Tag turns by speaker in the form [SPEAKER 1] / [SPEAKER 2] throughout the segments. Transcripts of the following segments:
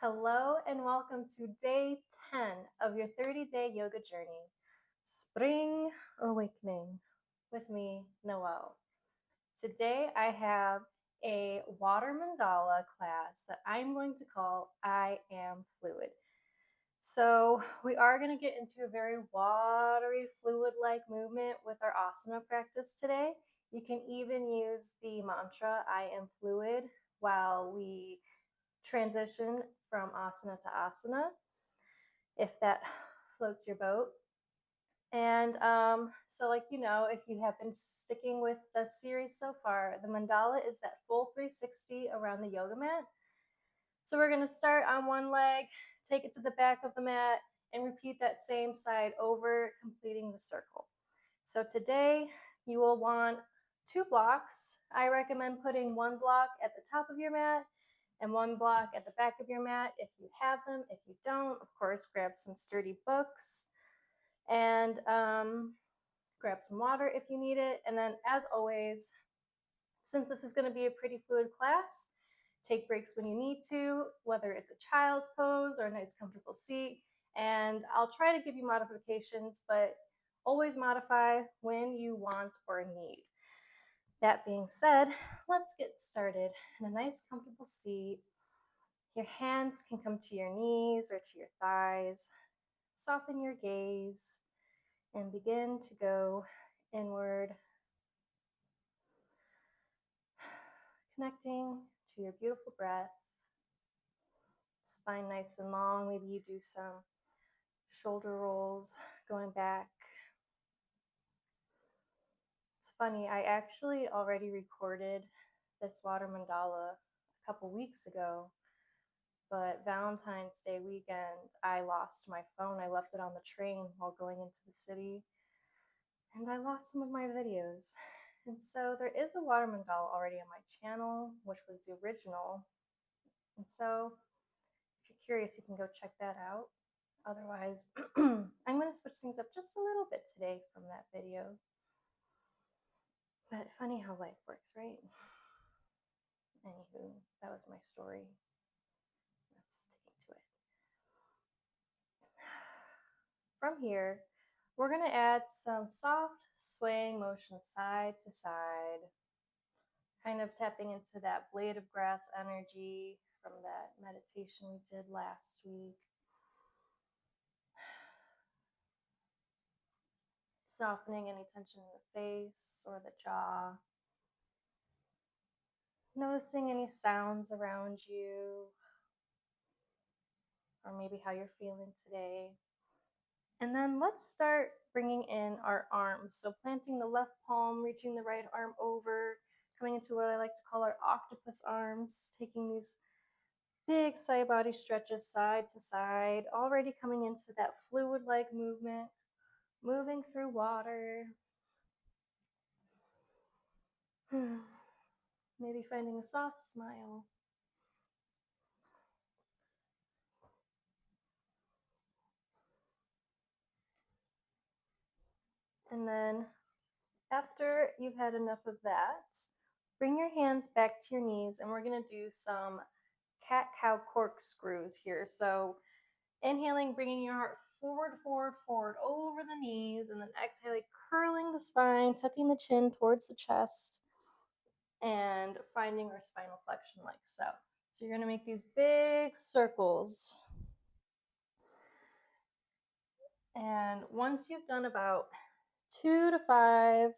[SPEAKER 1] Hello and welcome to day 10 of your 30-day yoga journey, Spring Awakening, with me, Noelle. Today I have a water mandala class that I'm going to call I Am Fluid. So we are going to get into a very watery, fluid-like movement with our asana practice today. You can even use the mantra I Am Fluid while we transition from asana to asana, if that floats your boat. And so if you have been sticking with the series so far, the mandala is that full 360 around the yoga mat. So we're going to start on one leg, take it to the back of the mat, and repeat that same side over, completing the circle. So today you will want 2 blocks. I recommend putting 1 block at the top of your mat and 1 block at the back of your mat if you have them. If you don't, of course, grab some sturdy books and grab some water if you need it. And then, as always, since this is going to be a pretty fluid class, take breaks when you need to, whether it's a child's pose or a nice comfortable seat. And I'll try to give you modifications, but always modify when you want or need. That being said, let's get started in a nice comfortable seat. Your hands can come to your knees or to your thighs. Soften your gaze and begin to go inward, connecting to your beautiful breath. Spine nice and long. Maybe you do some shoulder rolls going back. It's funny, I actually already recorded this water mandala a couple weeks ago, but Valentine's Day weekend, I lost my phone. I left it on the train while going into the city, and I lost some of my videos. And so there is a water mandala already on my channel, which was the original. And so if you're curious, you can go check that out. Otherwise, I'm going to switch things up just a little bit today from that video. But funny how life works, right? Anywho, that was my story. Let's stick to it. From here, we're going to add some soft swaying motion side to side, kind of tapping into that blade of grass energy from that meditation we did last week. Softening any tension in the face or the jaw. Noticing any sounds around you, or maybe how you're feeling today. And then let's start bringing in our arms. So planting the left palm, reaching the right arm over, coming into what I like to call our octopus arms, taking these big side body stretches side to side, already coming into that fluid-like movement, moving through water. Maybe finding a soft smile. And then after you've had enough of that, bring your hands back to your knees, and we're going to do some cat-cow corkscrews here. So inhaling, bringing your heart forward, forward, forward over the knees, and then exhaling, curling the spine, tucking the chin towards the chest, and finding our spinal flexion like so. So you're going to make these big circles. And once you've done about 2 to 5,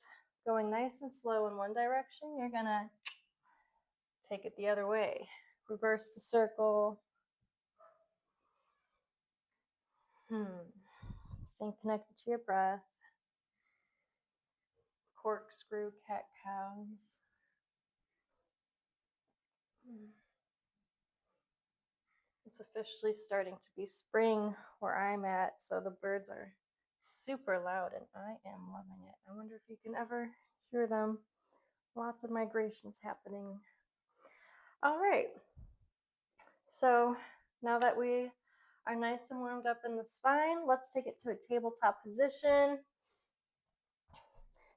[SPEAKER 1] going nice and slow in one direction, you're going to take it the other way. Reverse the circle. Staying connected to your breath. Corkscrew cat cows. It's officially starting to be spring where I'm at, so the birds are super loud and I am loving it. I wonder if you can ever hear them. Lots of migrations happening. All right. So now that we are nice and warmed up in the spine, let's take it to a tabletop position.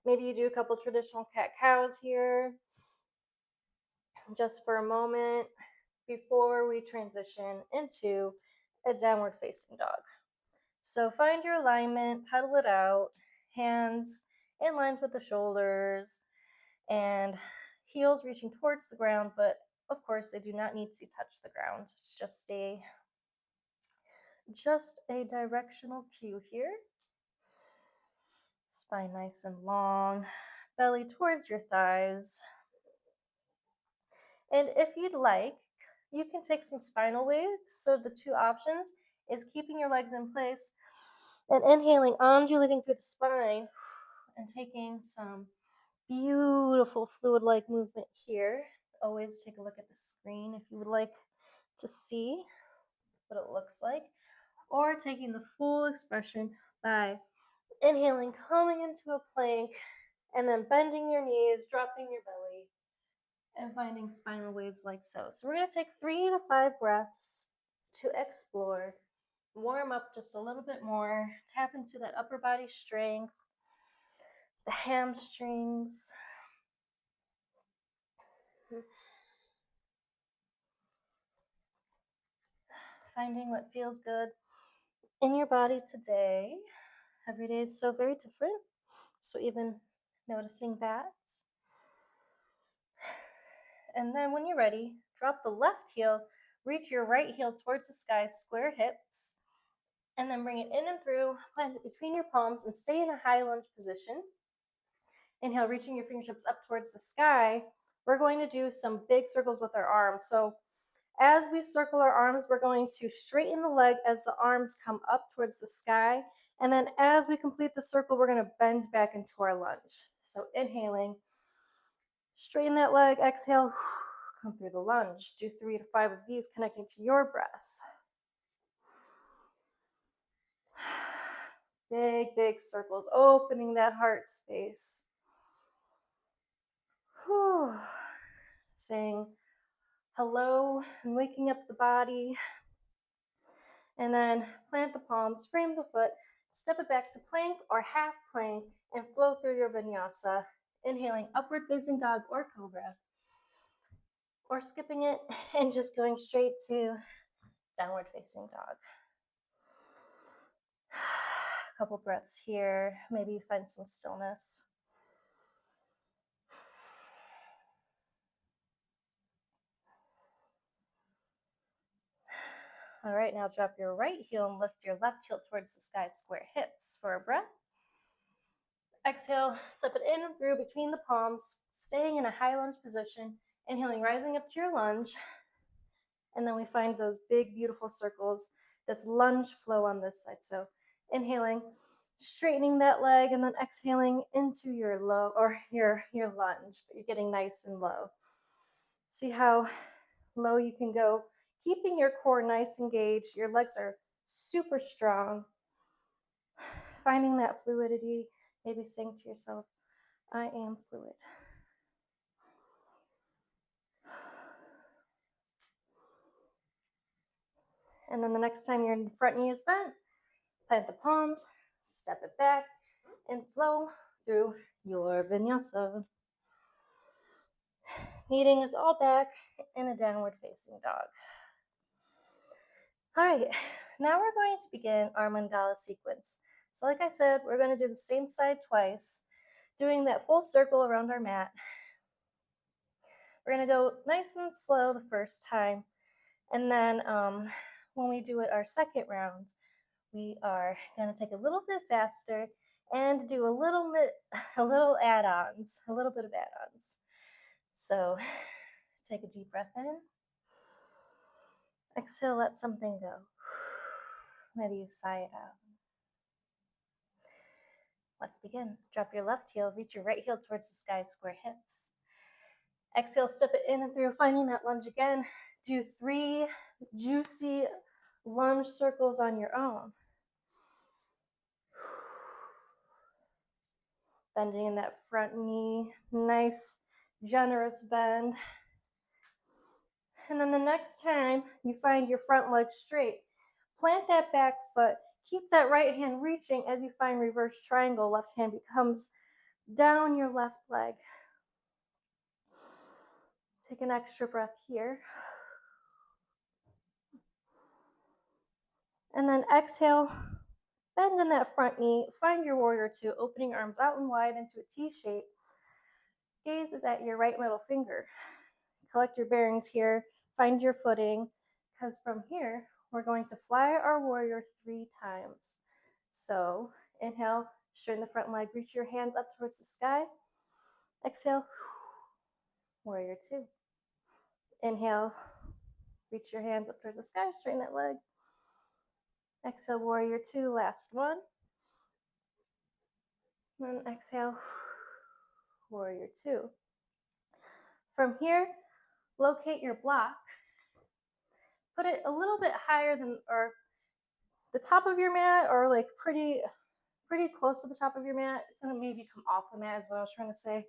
[SPEAKER 1] Maybe you do a couple traditional cat cows here just for a moment. before we transition into a downward facing dog. So find your alignment, pedal it out, hands in lines with the shoulders, and heels reaching towards the ground, but of course they do not need to touch the ground. It's just a directional cue here. Spine nice and long, belly towards your thighs. And if you'd like, you can take some spinal waves. So the two options is keeping your legs in place and inhaling, undulating through the spine, and taking some beautiful fluid-like movement here. Always take a look at the screen if you would like to see what it looks like, or taking the full expression by inhaling, coming into a plank, and then bending your knees, dropping your belly, and finding spinal waves like so. So we're going to take 3 to 5 breaths to explore, warm up just a little bit more, tap into that upper body strength, the hamstrings. Finding what feels good in your body today. Every day is so very different, so even noticing that. And then when you're ready, drop the left heel, reach your right heel towards the sky, square hips, and then bring it in and through, plant it between your palms, and stay in a high lunge position. Inhale, reaching your fingertips up towards the sky. We're going to do some big circles with our arms. So as we circle our arms, we're going to straighten the leg as the arms come up towards the sky. And then as we complete the circle, we're going to bend back into our lunge. So inhaling, straighten that leg, exhale, come through the lunge. Do 3 to 5 of these, connecting to your breath. Big, big circles, opening that heart space. Saying hello and waking up the body. And then plant the palms, frame the foot, step it back to plank or half plank, and flow through your vinyasa. Inhaling, upward facing dog or cobra. Or skipping it and just going straight to downward facing dog. A couple breaths here. Maybe find some stillness. All right, now drop your right heel and lift your left heel towards the sky, square hips for a breath. Exhale, step it in and through between the palms, staying in a high lunge position. Inhaling, rising up to your lunge. And then we find those big, beautiful circles, this lunge flow on this side. So inhaling, straightening that leg, and then exhaling into your low or your lunge, but you're getting nice and low. See how low you can go, keeping your core nice and engaged. Your legs are super strong. Finding that fluidity, maybe saying to yourself, I am fluid. And then the next time your front knee is bent, plant the palms, step it back, and flow through your vinyasa. Meeting us all back in a downward facing dog. All right, now we're going to begin our mandala sequence. So like I said, we're going to do the same side twice, doing that full circle around our mat. We're going to go nice and slow the first time, and then when we do it our second round, we are going to take a little bit faster and do a little bit of add-ons. So take a deep breath in. Exhale, let something go. Maybe you sigh it out. Let's begin. Drop your left heel, reach your right heel towards the sky, square hips. Exhale, step it in and through, finding that lunge again. Do 3 juicy lunge circles on your own. Bending in that front knee, nice, generous bend. And then the next time you find your front leg straight, plant that back foot. Keep that right hand reaching as you find reverse triangle. Left hand becomes down your left leg. Take an extra breath here. And then exhale, bend in that front knee, find your warrior two, opening arms out and wide into a T shape. Gaze is at your right middle finger. Collect your bearings here, find your footing, because from here, we're going to fly our warrior 3 times. So inhale, straighten the front leg, reach your hands up towards the sky. Exhale, warrior two. Inhale, reach your hands up towards the sky, straighten that leg. Exhale, warrior two, last one. Then exhale, warrior two. From here, locate your block. Put it a little bit higher than, or the top of your mat, or like pretty close to the top of your mat. It's gonna maybe come off the mat is what I was trying to say.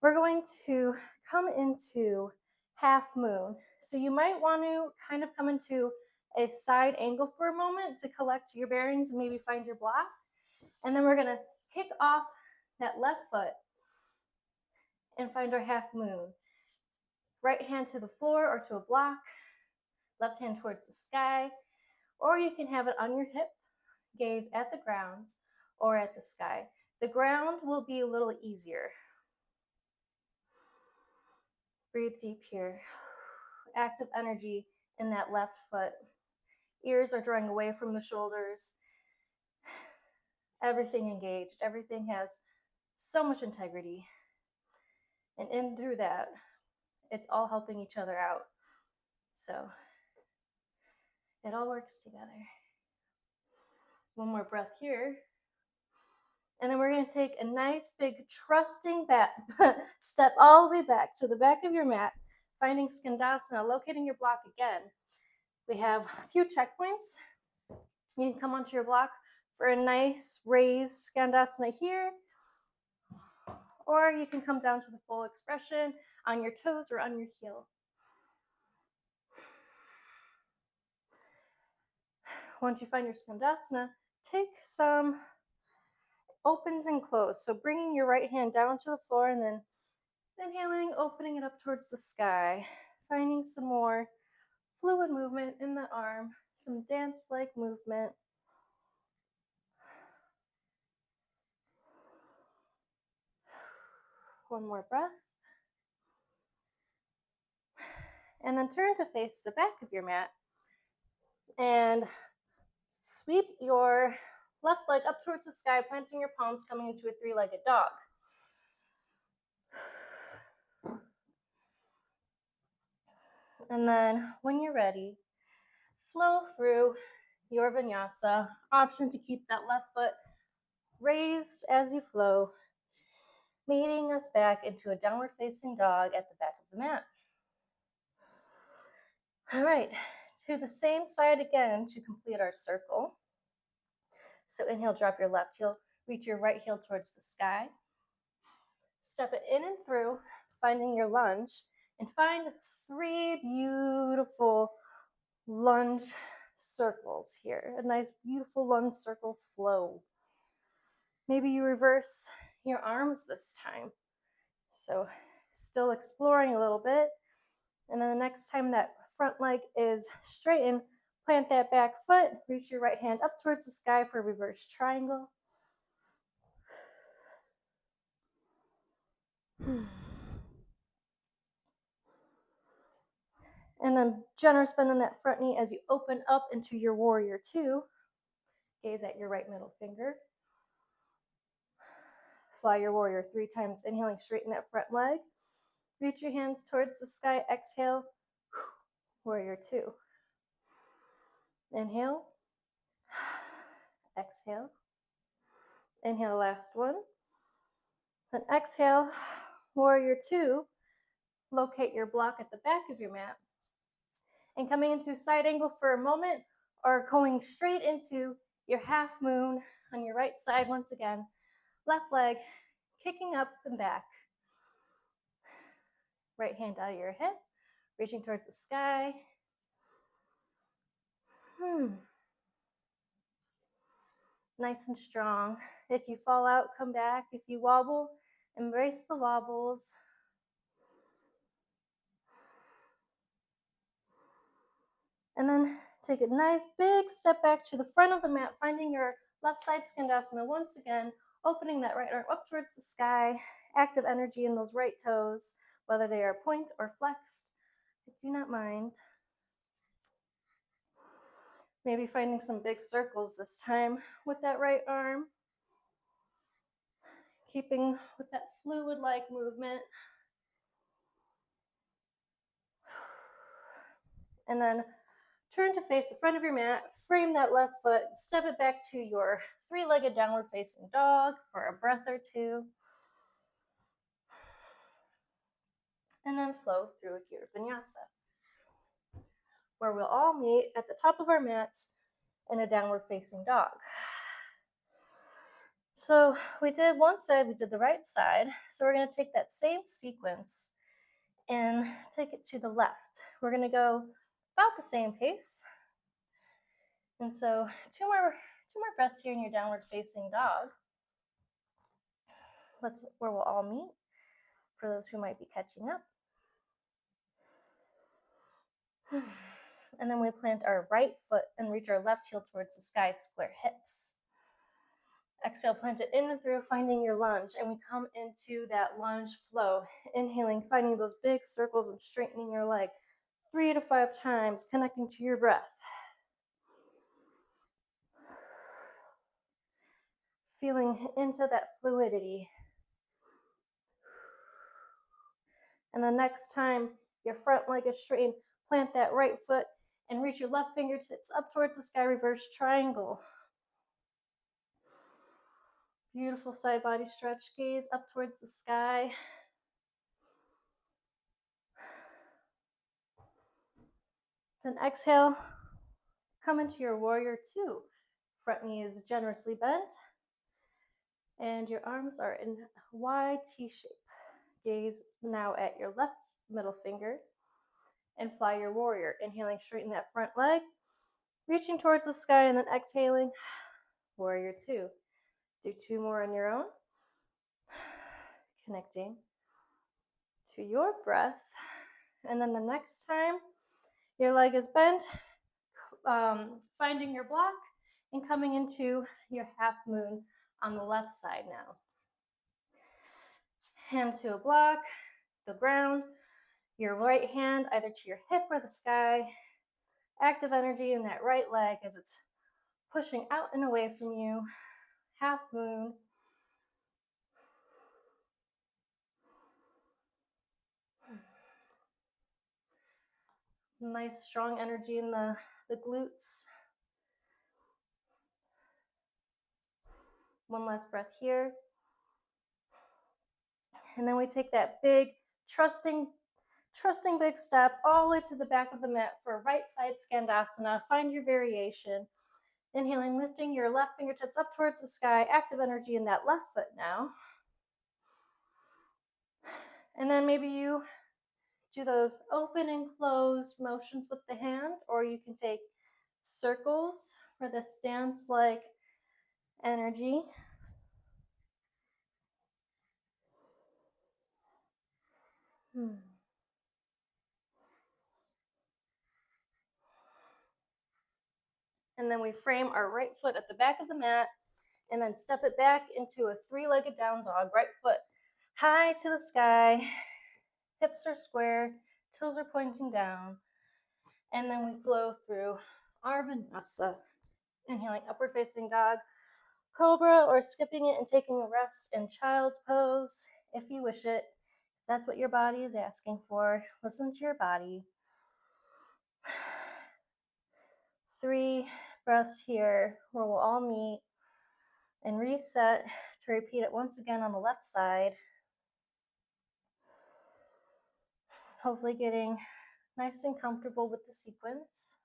[SPEAKER 1] We're going to come into half moon. So you might want to kind of come into a side angle for a moment to collect your bearings and maybe find your block. And then we're gonna kick off that left foot and find our half moon. Right hand to the floor or to a block, left hand towards the sky, or you can have it on your hip, gaze at the ground or at the sky. The ground will be a little easier. Breathe deep here. Active energy in that left foot. Ears are drawing away from the shoulders. Everything engaged. Everything has so much integrity. And in through that, it's all helping each other out. So it all works together. One more breath here. And then we're going to take a nice big trusting step all the way back to the back of your mat, finding Skandasana, locating your block again. We have a few checkpoints. You can come onto your block for a nice raised Skandasana here, or you can come down to the full expression on your toes or on your heel. Once you find your Skandasana, take some opens and close. So bringing your right hand down to the floor and then inhaling, opening it up towards the sky, finding some more fluid movement in the arm, some dance-like movement. One more breath. And then turn to face the back of your mat and sweep your left leg up towards the sky, planting your palms, coming into a 3-legged dog. And then when you're ready, flow through your vinyasa. Option to keep that left foot raised as you flow, meeting us back into a downward facing dog at the back of the mat. All right, to the same side again to complete our circle. So inhale, drop your left heel, reach your right heel towards the sky. Step it in and through, finding your lunge, and find 3 beautiful lunge circles here. A nice, beautiful lunge circle flow. Maybe you reverse your arms this time. So still exploring a little bit. And then the next time that front leg is straightened, plant that back foot, reach your right hand up towards the sky for a reverse triangle. And then generous bend in that front knee as you open up into your warrior two. Gaze at your right middle finger. Fly your warrior 3 times, inhaling, straighten that front leg. Reach your hands towards the sky, exhale, warrior two. Inhale, exhale. Inhale, last one. Then exhale, warrior two. Locate your block at the back of your mat. And coming into a side angle for a moment, or going straight into your half moon on your right side once again. Left leg kicking up and back. Right hand out of your hip, reaching towards the sky. Nice and strong. If you fall out, come back. If you wobble, embrace the wobbles. And then Take a nice big step back to the front of the mat, finding your left side skandasana once again, opening that right arm up towards the sky, active energy in those right toes, whether they are point or flexed. I do not mind. Maybe finding some big circles this time with that right arm. Keeping with that fluid-like movement. And then turn to face the front of your mat, frame that left foot, step it back to your three-legged downward facing dog for a breath or two. And then flow through here, vinyasa, where we'll all meet at the top of our mats in a downward facing dog. So we did one side, we did the right side. So we're going to take that same sequence and take it to the left. We're going to go about the same pace. And so two more breaths here in your downward facing dog. That's where we'll all meet for those who might be catching up. And then we plant our right foot and reach our left heel towards the sky, square hips. Exhale, plant it in and through, finding your lunge, and we come into that lunge flow. Inhaling, finding those big circles and straightening your leg 3 to 5 times, connecting to your breath. Feeling into that fluidity. And the next time your front leg is straightened, plant that right foot and reach your left fingertips up towards the sky, reverse triangle. Beautiful side body stretch, gaze up towards the sky. Then exhale, come into your warrior two. Front knee is generously bent and your arms are in wide T shape. Gaze now at your left middle finger and fly your warrior. Inhaling, straighten that front leg, reaching towards the sky, and then exhaling, warrior two. Do 2 more on your own. Connecting to your breath. And then the next time your leg is bent, finding your block and coming into your half moon on the left side now. Hand to a block, the ground, your right hand either to your hip or the sky. Active energy in that right leg as it's pushing out and away from you. Half moon. Nice strong energy in the glutes. One last breath here. And then we take that big, trusting big step all the way to the back of the mat for a right side skandasana. Find your variation. Inhaling, lifting your left fingertips up towards the sky. Active energy in that left foot now. And then maybe you do those open and closed motions with the hand, or you can take circles for this dance-like energy. And then we frame our right foot at the back of the mat and then step it back into a 3-legged down dog. Right foot high to the sky, hips are square, toes are pointing down. And then we flow through our vinyasa. Inhaling, upward facing dog, cobra, or skipping it and taking a rest in child's pose if you wish it. That's what your body is asking for. Listen to your body. 3 breaths here where we'll all meet and reset to repeat it once again on the left side. Hopefully getting nice and comfortable with the sequence.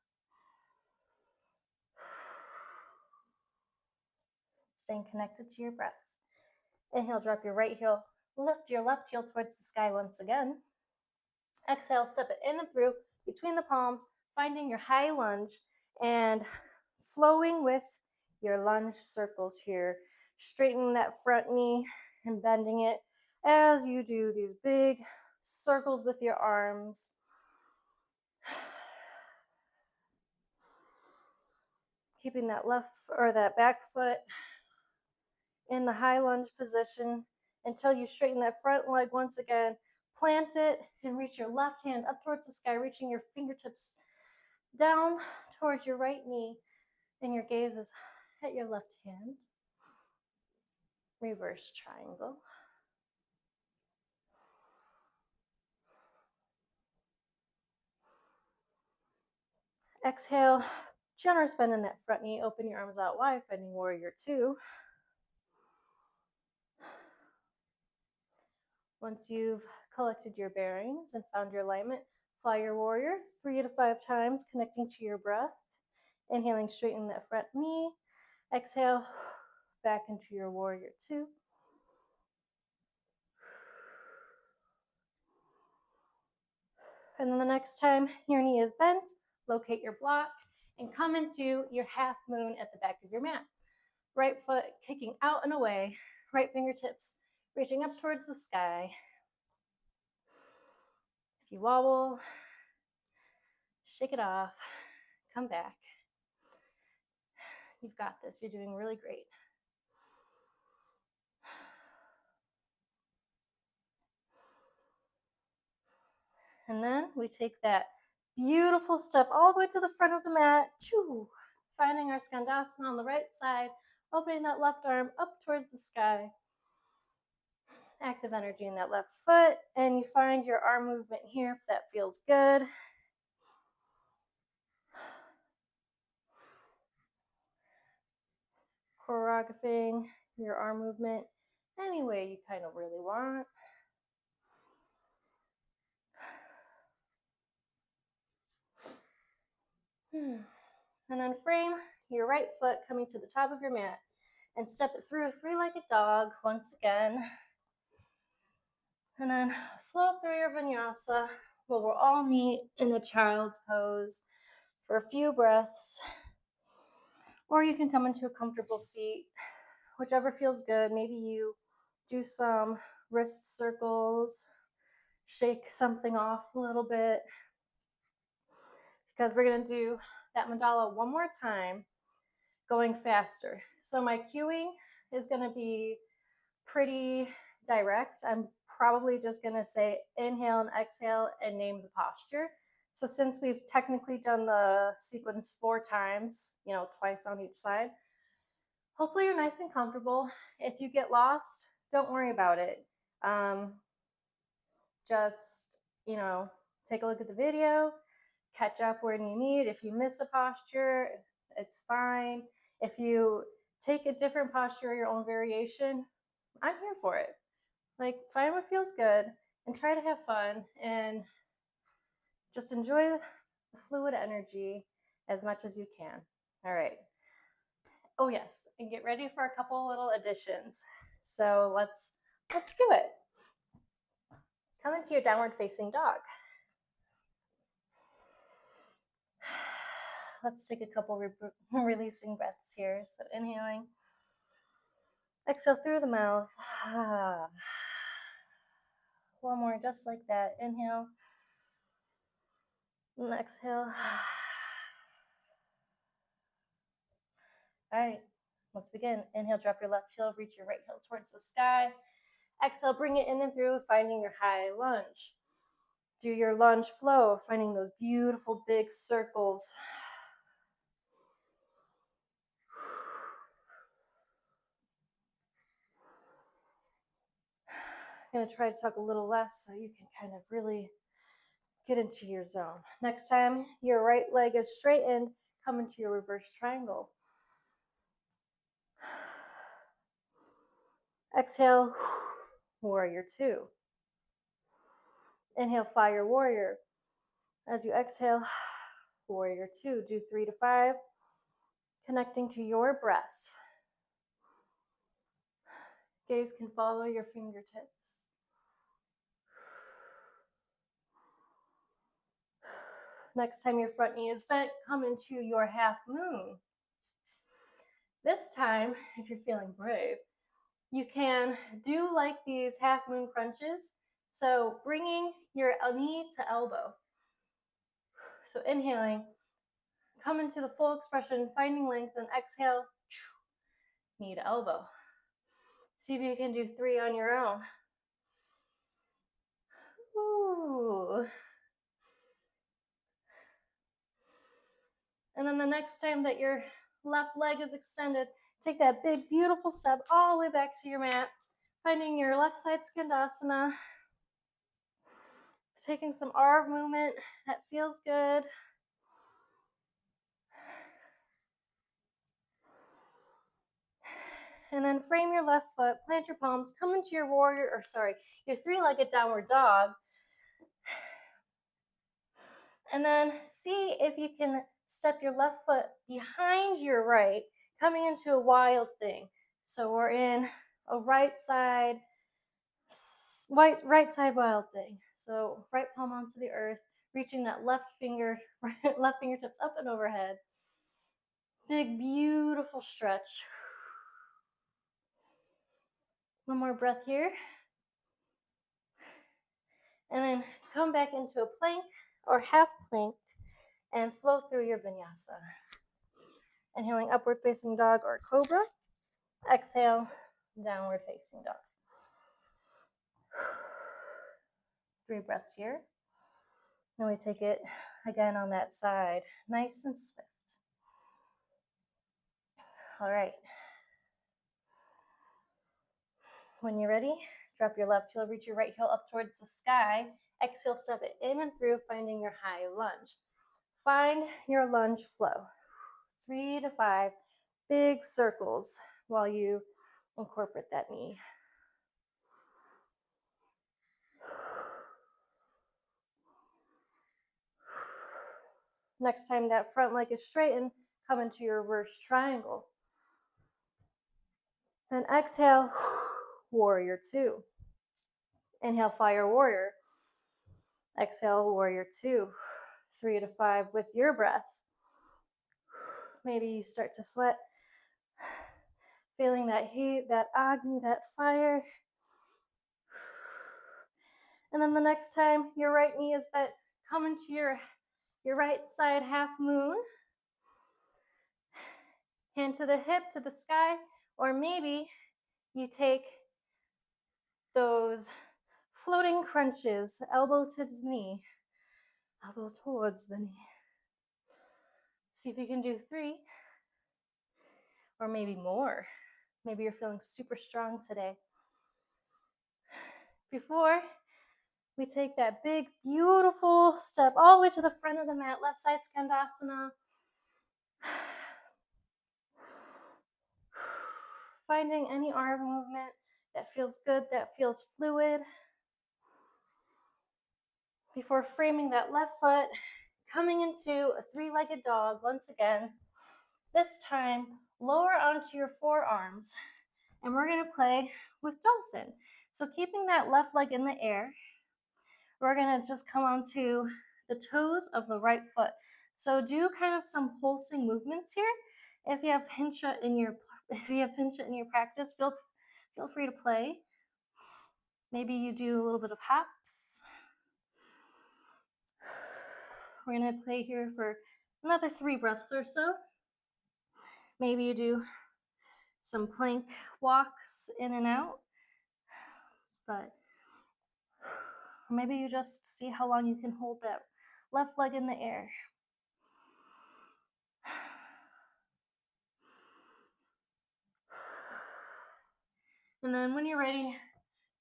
[SPEAKER 1] Staying connected to your breath. Inhale, drop your right heel. Lift your left heel towards the sky once again. Exhale, step it in and through between the palms, finding your high lunge and flowing with your lunge circles here. Straightening that front knee and bending it as you do these big circles with your arms. Keeping that left or that back foot in the high lunge position until you straighten that front leg once again. Plant it and reach your left hand up towards the sky, reaching your fingertips down towards your right knee, and your gaze is at your left hand. Reverse triangle. Exhale, generous bend in that front knee. Open your arms out wide, finding warrior two. Once you've collected your bearings and found your alignment, fly your warrior 3 to 5 times, connecting to your breath. Inhaling, straighten that front knee. Exhale, back into your warrior two. And then the next time your knee is bent, locate your block and come into your half moon at the back of your mat. Right foot kicking out and away, right fingertips reaching up towards the sky. If you wobble, shake it off, come back. You've got this. You're doing really great. And then we take that beautiful step all the way to the front of the mat. Choo! Finding our Skandasana on the right side, opening that left arm up towards the sky. Active energy in that left foot, and you find your arm movement here if that feels good. Choreographing your arm movement any way you kind of really want. And then frame your right foot coming to the top of your mat and step it through a three-legged dog once again. And then flow through your vinyasa where we'll all meet in a child's pose for a few breaths. Or you can come into a comfortable seat, whichever feels good. Maybe you do some wrist circles, shake something off a little bit, because we're going to do that mandala one more time, going faster. So my cueing is going to be pretty direct. I'm probably just going to say inhale and exhale and name the posture. So since we've technically done the sequence 4 times, twice on each side, hopefully you're nice and comfortable. If you get lost, don't worry about it. Just, take a look at the video, catch up when you need. If you miss a posture, it's fine. If you take a different posture, your own variation, I'm here for it. Find what feels good and try to have fun and just enjoy the fluid energy as much as you can. All right. Oh yes, and get ready for a couple little additions. So let's do it. Come into your downward facing dog. Let's take a couple releasing breaths here. So inhaling, exhale through the mouth. One more, just like that. Inhale and exhale. All right, let's begin. Inhale, drop your left heel, reach your right heel towards the sky. Exhale, bring it in and through, finding your high lunge. Do your lunge flow, finding those beautiful big circles. I'm going to try to talk a little less so you can kind of really get into your zone. Next time your right leg is straightened, come into your reverse triangle. Exhale, warrior two. Inhale, fire warrior. As you exhale, warrior two. Do 3 to 5, connecting to your breath. Gaze can follow your fingertips. Next time your front knee is bent, come into your half moon. This time, if you're feeling brave, you can do like these half moon crunches. So bringing your knee to elbow. So inhaling, Come into the full expression, finding length, and exhale, knee to elbow. See if you can do 3 on your own. Ooh. And then the next time that your left leg is extended, take that big, beautiful step all the way back to your mat, finding your left side skandasana, taking some arm movement that feels good. And then frame your left foot, plant your palms, come into your your 3-legged downward dog. And then see if you can step your left foot behind your right, coming into a wild thing. So we're in a right side wild thing. So right palm onto the earth, reaching that left fingertips up and overhead. Big, beautiful stretch. One more breath here. And then come back into a plank or half plank and flow through your vinyasa. Inhaling upward facing dog or cobra. Exhale, downward facing dog. 3 breaths here. And we take it again on that side, nice and swift. All right. When you're ready, drop your left heel, reach your right heel up towards the sky. Exhale, step it in and through, finding your high lunge. Find your lunge flow. 3 to 5 big circles while you incorporate that knee. Next time that front leg is straightened, come into your reverse triangle. Then exhale, warrior 2. Inhale, fire warrior. Exhale, warrior 2. 3 to 5 with your breath. Maybe you start to sweat, feeling that heat, that agni, that fire. And then the next time your right knee is bent, come into your right side half moon. Hand to the hip, to the sky, or maybe you take those floating crunches, elbow to the knee, elbow towards the knee. See if you can do 3, or maybe more. Maybe you're feeling super strong today. Before we take that big, beautiful step all the way to the front of the mat, left side skandasana. Finding any arm movement that feels good, that feels fluid. Before framing that left foot, coming into a 3-legged dog once again. This time, lower onto your forearms, and we're going to play with dolphin. So keeping that left leg in the air, we're going to just come onto the toes of the right foot. So do kind of some pulsing movements here. If you have pincha in your practice, feel free to play. Maybe you do a little bit of hops. We're going to play here for another 3 breaths or so. Maybe you do some plank walks in and out, but maybe you just see how long you can hold that left leg in the air. And then when you're ready,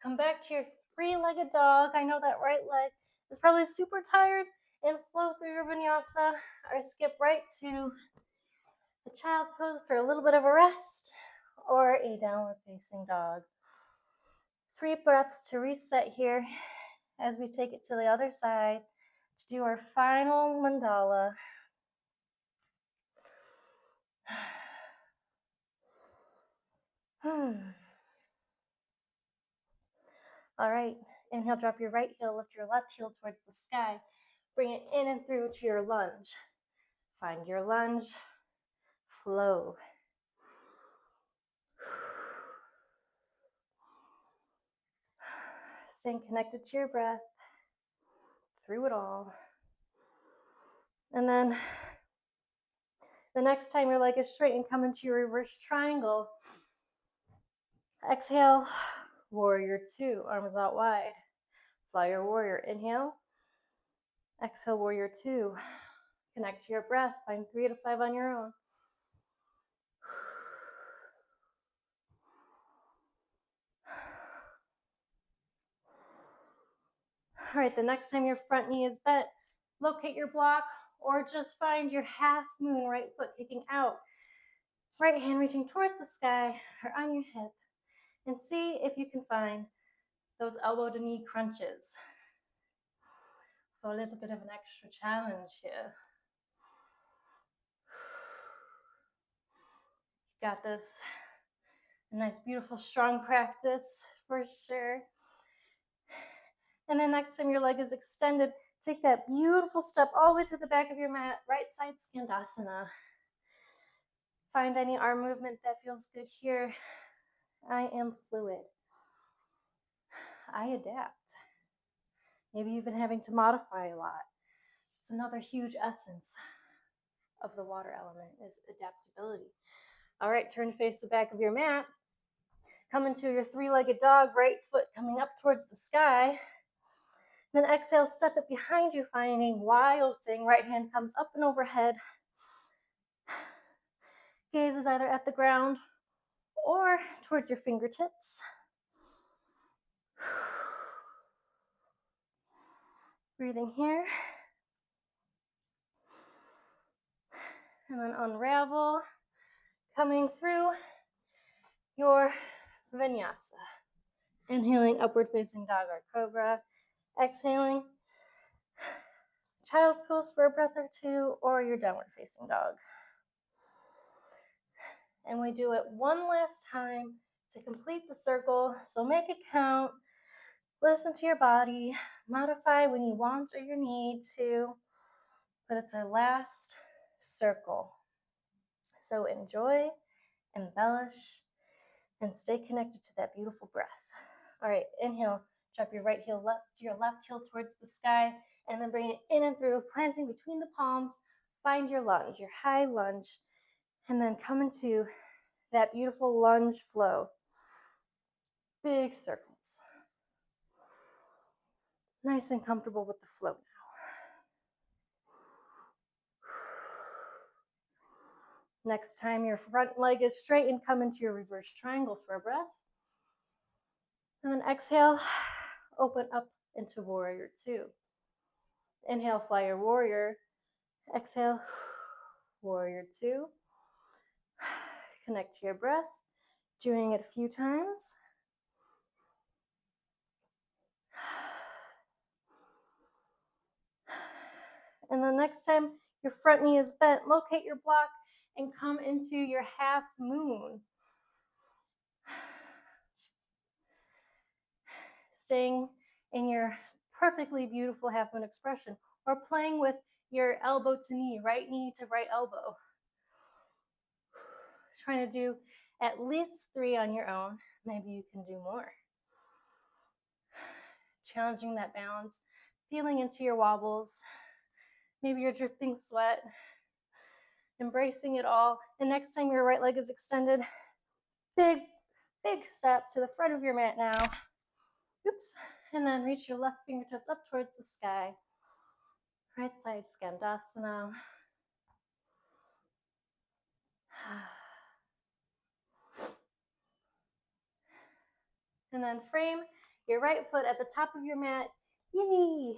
[SPEAKER 1] come back to your 3-legged dog. I know that right leg is probably super tired, and flow through your vinyasa or skip right to the child's pose for a little bit of a rest or a downward facing dog. 3 breaths to reset here as we take it to the other side to do our final mandala. All right, inhale, drop your right heel, lift your left heel towards the sky. Bring it in and through to your lunge. Find your lunge, flow. Staying connected to your breath through it all. And then The next time your leg is straight and come into your reverse triangle. Exhale, warrior two, arms out wide. Fly your warrior, inhale. Exhale, warrior two. Connect to your breath, find 3 to 5 on your own. All right, the next time your front knee is bent, locate your block or just find your half moon, right foot kicking out. Right hand reaching towards the sky or on your hip, and see if you can find those elbow to knee crunches. So a little bit of an extra challenge here. Got this. A nice, beautiful, strong practice for sure. And then next time your leg is extended, take that beautiful step all the way to the back of your mat, right side Skandasana. Find any arm movement that feels good here. I am fluid. I adapt. Maybe you've been having to modify a lot. It's another huge essence of the water element is adaptability. All right, turn to face the back of your mat. Come into your three-legged dog, right foot coming up towards the sky. Then exhale, step it behind you, finding wild thing. Right hand comes up and overhead. Gaze is either at the ground or towards your fingertips. Breathing here. And then unravel, coming through your vinyasa. Inhaling, upward facing dog or cobra. Exhaling, child's pose for a breath or two, or your downward facing dog. And we do it one last time to complete the circle. So make it count. Listen to your body. Modify when you want or you need to. But it's our last circle. So enjoy, embellish, and stay connected to that beautiful breath. All right, inhale. Drop your right heel left, your left heel towards the sky, and then bring it in and through, planting between the palms. Find your lunge, your high lunge, and then come into that beautiful lunge flow. Big circles. Nice and comfortable with the flow now. Next time your front leg is straight and come into your reverse triangle for a breath. And then exhale, open up into warrior two. Inhale, fly your warrior. Exhale, warrior two. Connect to your breath. Doing it a few times. And the next time your front knee is bent, locate your block and come into your half moon. Staying in your perfectly beautiful half moon expression, or playing with your elbow to knee to right elbow. Trying to do at least 3 on your own. Maybe you can do more. Challenging that balance, feeling into your wobbles. Maybe you're dripping sweat. Embracing it all. And next time your right leg is extended, big step to the front of your mat now. Oops. And then reach your left fingertips up towards the sky. Right side Skandasana. And then frame your right foot at the top of your mat. Yay!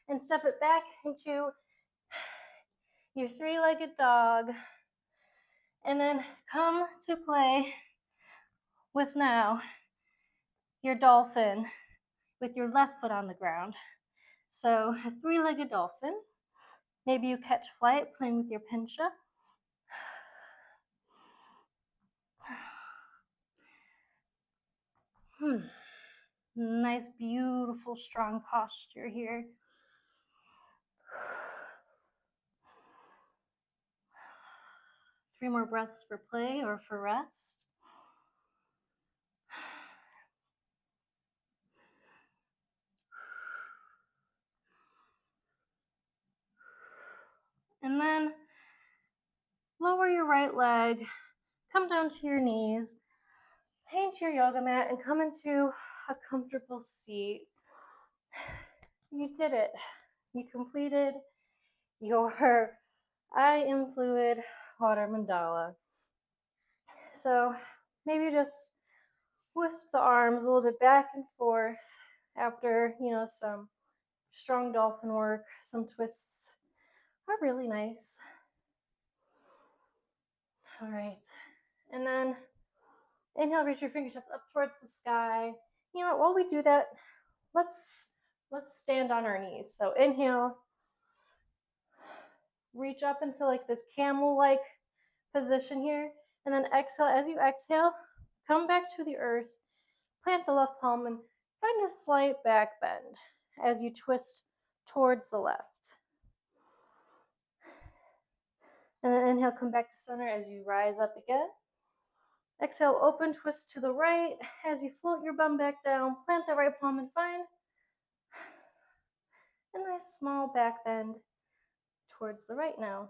[SPEAKER 1] And step it back into your three-legged dog. And then come to play with now your dolphin with your left foot on the ground. So a three-legged dolphin. Maybe you catch flight playing with your pincha. Nice, beautiful, strong posture here. Three more breaths for play or for rest. And then lower your right leg, come down to your knees, paint your yoga mat, and come into a comfortable seat. You did it. You completed your I am fluid water mandala. So maybe just wisp the arms a little bit back and forth after, some strong dolphin work. Some twists are really nice. All right. And then inhale, reach your fingertips up towards the sky. While we do that, let's stand on our knees. So inhale, reach up into like this camel-like position here, and then exhale. As you exhale, come back to the earth, plant the left palm, and find a slight back bend as you twist towards the left. And then inhale, come back to center as you rise up again. Exhale, open, twist to the right. As you float your bum back down, plant the right palm and find a nice small back bend towards the right now.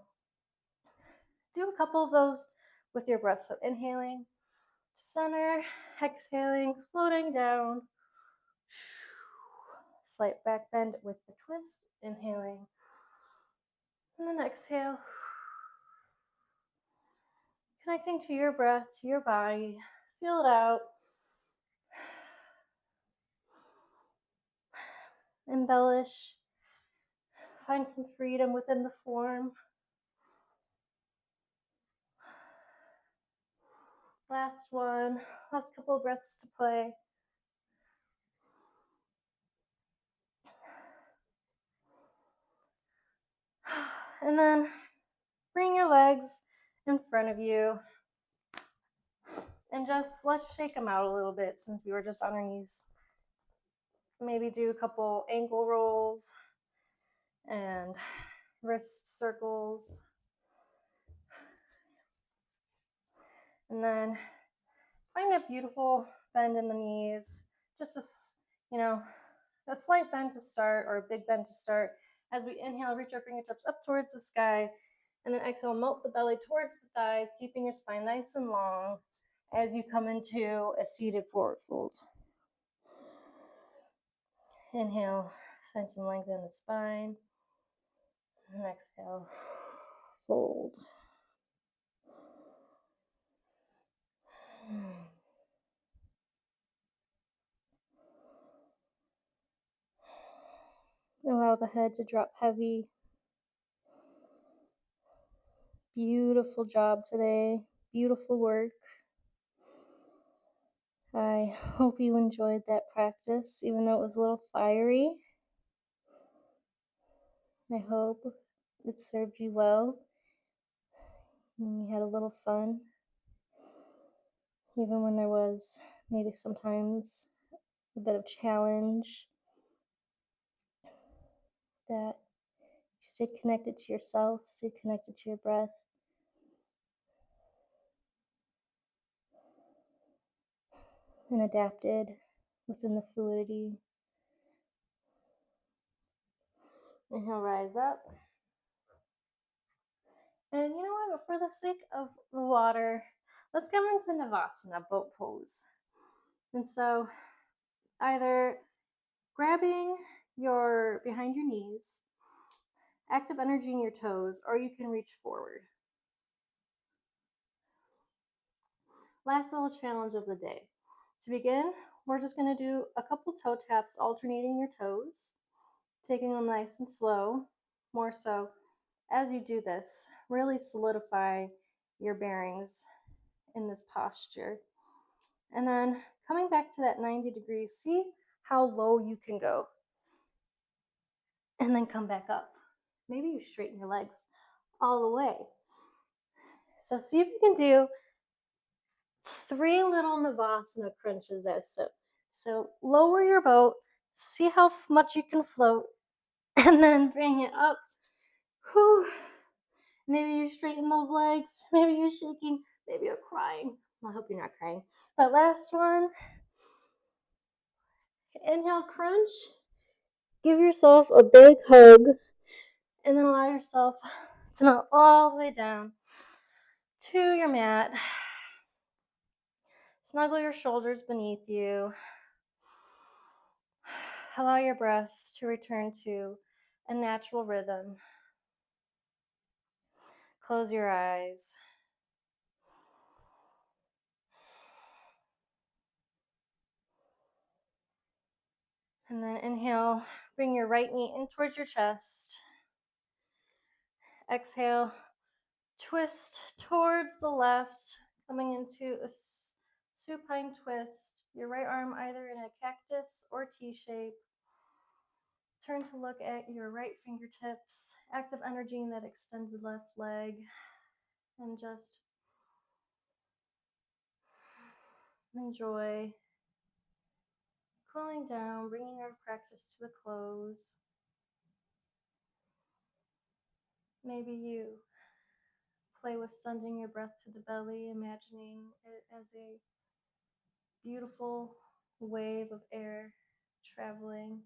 [SPEAKER 1] Do a couple of those with your breath. So inhaling to center, exhaling, floating down. Slight back bend with the twist, inhaling. And then exhale. Connecting to your breath, to your body. Feel it out. Embellish. Find some freedom within the form. Last one. Last couple of breaths to play. And then bring your legs in front of you. And just let's shake them out a little bit since we were just on our knees. Maybe do a couple ankle rolls and wrist circles. And then find a beautiful bend in the knees. Just a slight bend to start, or a big bend to start. As we inhale, reach our fingertips up towards the sky. And then exhale, melt the belly towards the thighs, keeping your spine nice and long as you come into a seated forward fold. Inhale, find some length in the spine. And exhale, fold. Allow the head to drop heavy. Beautiful job today. Beautiful work. I hope you enjoyed that practice, even though it was a little fiery. I hope it served you well and you had a little fun, even when there was maybe sometimes a bit of challenge, that you stayed connected to yourself, stayed connected to your breath. And adapted within the fluidity. Inhale, rise up. And you know what? For the sake of the water, let's come into Navasana, boat pose. And so either grabbing behind your knees, active energy in your toes, or you can reach forward. Last little challenge of the day. To begin, we're just going to do a couple toe taps, alternating your toes, taking them nice and slow. More so, as you do this, really solidify your bearings in this posture. And then coming back to that 90 degrees, see how low you can go. And then come back up. Maybe you straighten your legs all the way. So see if you can do 3 little Navasana crunches as so. So lower your boat, see how much you can float, and then bring it up. Whew. Maybe you're straightening those legs, maybe you're shaking, maybe you're crying. I hope you're not crying. But last one. Inhale, crunch. Give yourself a big hug, and then allow yourself to melt all the way down. to your mat. Snuggle your shoulders beneath you. Allow your breath to return to a natural rhythm. Close your eyes. And then inhale, bring your right knee in towards your chest. Exhale, twist towards the left, coming into a supine twist. Your right arm either in a cactus or T shape. Turn to look at your right fingertips, active energy in that extended left leg, and just enjoy cooling down, bringing our practice to a close. Maybe you play with sending your breath to the belly, imagining it as a beautiful wave of air traveling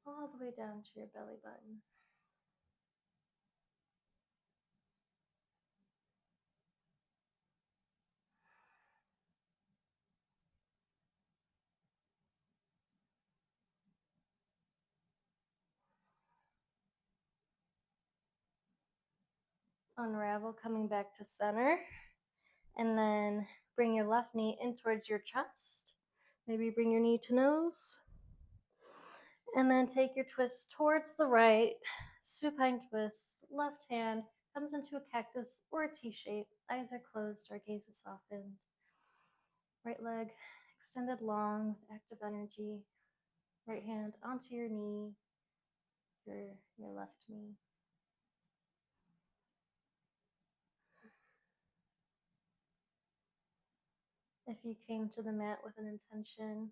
[SPEAKER 1] all the way down to your belly button. Unravel, coming back to center, and then bring your left knee in towards your chest. Maybe bring your knee to nose, and then take your twist towards the right, supine twist. Left hand comes into a cactus or a T shape. Eyes are closed, our gaze is softened. Right leg extended long with active energy. Right hand onto your knee, your left knee. If you came to the mat with an intention,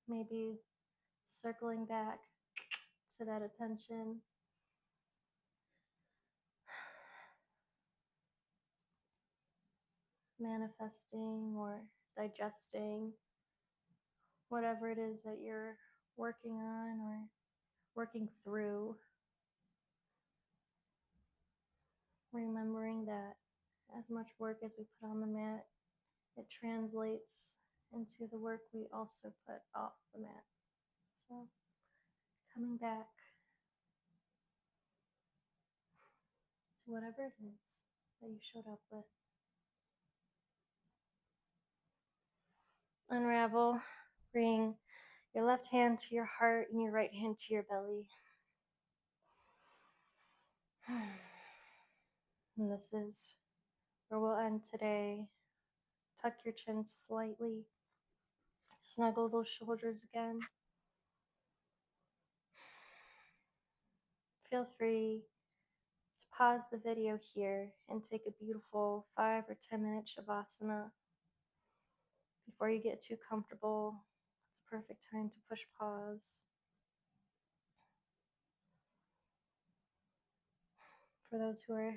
[SPEAKER 1] maybe circling back to that attention. Manifesting or digesting whatever it is that you're working on or working through. Remembering that as much work as we put on the mat, it translates into the work we also put off the mat. So coming back to whatever it is that you showed up with. Unravel, bring your left hand to your heart and your right hand to your belly. And this is where we'll end today. Tuck your chin slightly. Snuggle those shoulders again. Feel free to pause the video here and take a beautiful 5 or 10-minute Shavasana. Before you get too comfortable, it's a perfect time to push pause. For those who are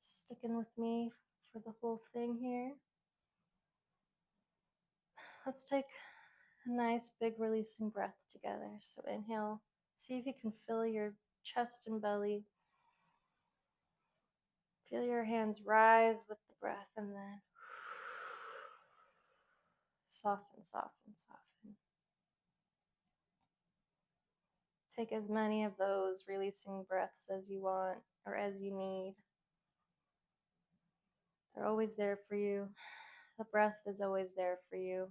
[SPEAKER 1] sticking with me for the whole thing here, let's take a nice big releasing breath together. So inhale, see if you can fill your chest and belly. Feel your hands rise with the breath, and then soften, soften, soften. Take as many of those releasing breaths as you want or as you need. They're always there for you. The breath is always there for you.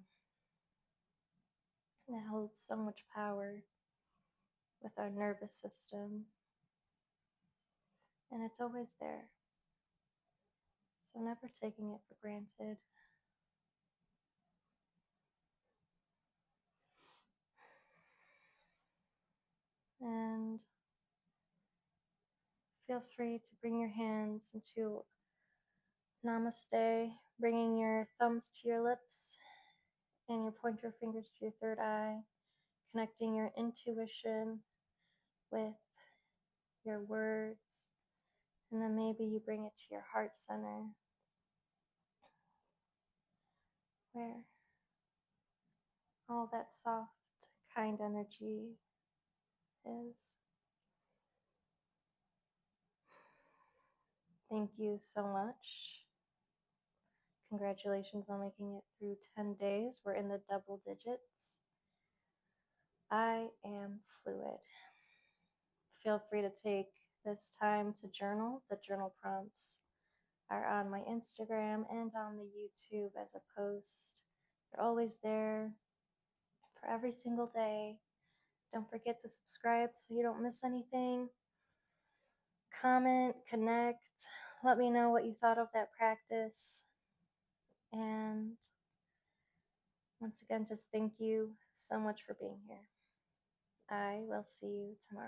[SPEAKER 1] And it holds so much power with our nervous system. And it's always there. So never taking it for granted. And feel free to bring your hands into Namaste, bringing your thumbs to your lips and your pointer fingers to your third eye, connecting your intuition with your words, and then maybe you bring it to your heart center, where all that soft, kind energy is. Thank you so much. Congratulations on making it through 10 days. We're in the double digits. I am fluid. Feel free to take this time to journal. The journal prompts are on my Instagram and on the YouTube as a post. They're always there for every single day. Don't forget to subscribe so you don't miss anything. Comment, connect, let me know what you thought of that practice. And once again, just thank you so much for being here. I will see you tomorrow.